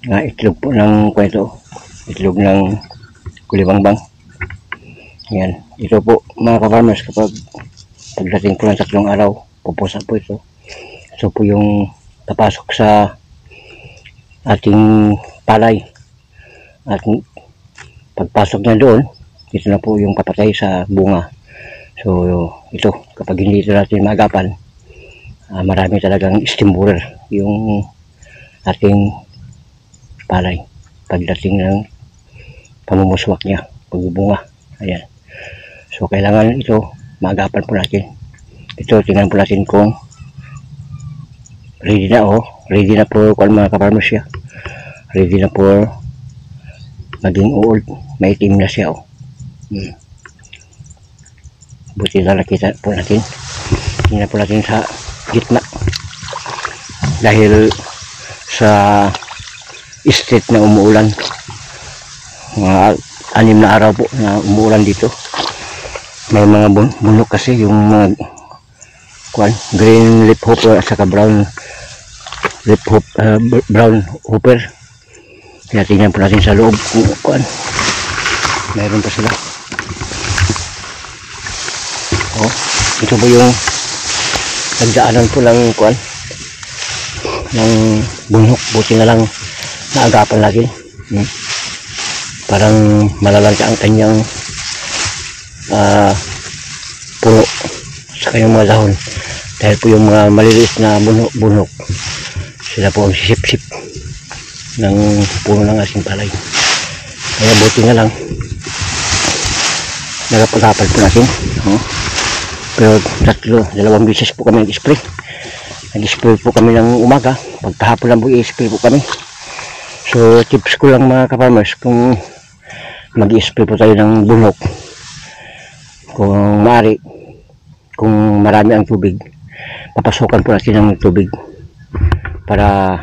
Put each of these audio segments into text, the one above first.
itlog po ng kwento, itlog ng kulibangbang. Yan, ito po mga ka-farmers, kapag pagdating po ng 3 araw, pupusa po ito. Ito po yung papasok sa ating palay, at pagpasok niya doon, ito na po yung papatay sa bunga. So ito, kapag hindi ito natin maagapan, marami talagang stem borer yung ating palay pagdating ng pamumuswak niya, pagbubunga. Ayan, so kailangan ito maagapan po natin. Ito, tingnan po natin kung ready na, ready na po kung mga ka-farmers siya, ready na po maging old, may itim na siya. Buti na nakita po natin. Tingnan po natin sa gitna, dahil sa street na umuulan, mga 6 na araw po na umuulan dito. May mga bunok kasi, yung mga green leaf hopper at saka brown leaf brown hopper. Kaya tingnan po natin sa loob kung mayroon pa sila. Ito po yung nagdaanan po ng ng bunok. Buti na lang naagapan natin. Parang malalanta ang kanyang puno sa kanyang mga dahon, dahil po yung mga maliliit na bunok, sila po ang sisip-sip ng puno ng ating palay. Kaya buti na lang nagapag-apal po natin. Pero 2 beses po kami nag-spray. Nag-spray po kami ng umaga, pagkahapon lang po i-spray po kami. So tips ko lang mga ka-farmers, kung mag-spray po tayo ng bunok, kung maaari, kung marami ang tubig, papasukan po natin ng tubig para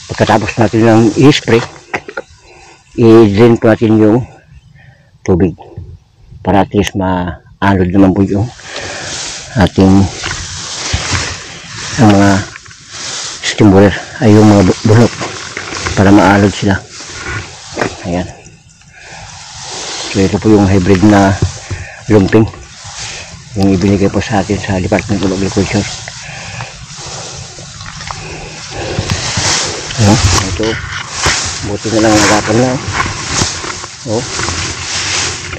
pagkatapos natin ng i-spray, i-drain po natin yung tubig para at least ma-alod naman po yung ating mga stem borer, ay yung mga bunok, para ma-alod sila. Ayan, so ito po yung hybrid na lumping, yung ibinigay po sa atin sa Department of Agriculture. Ito, buti na lang nagapan na.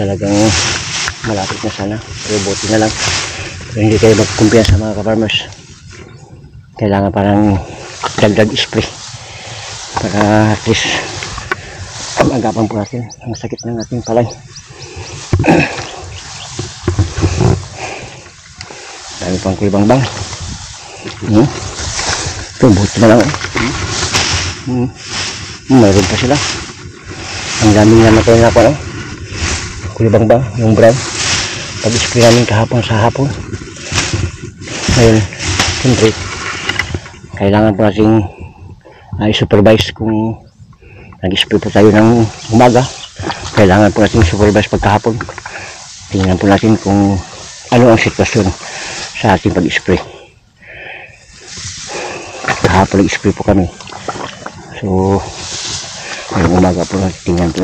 Talagang malapit na sana, pero buti na lang. Pero hindi kayo magkumpiyansa mga ka-farmers, kailangan parang dagdag spray para at least magapan po natin ang sakit ng ating palay. Dami pang kulibangbang. Ito, buti na lang. Mayroon pa sila. Ang daming namatay na ako, kulibangbang, yung brown. Pag-spray namin kahapon sa hapon. Ngayon, siyempre, kailangan po natin i-supervise. Kung nag-spray po tayo ng umaga, kailangan po natin supervise pagkahapon. Tingnan po natin kung ano ang sitwasyon sa ating pag-spray. Kahapon nag-spray po kami, so ngayong umaga po natin tingnan po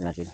natin.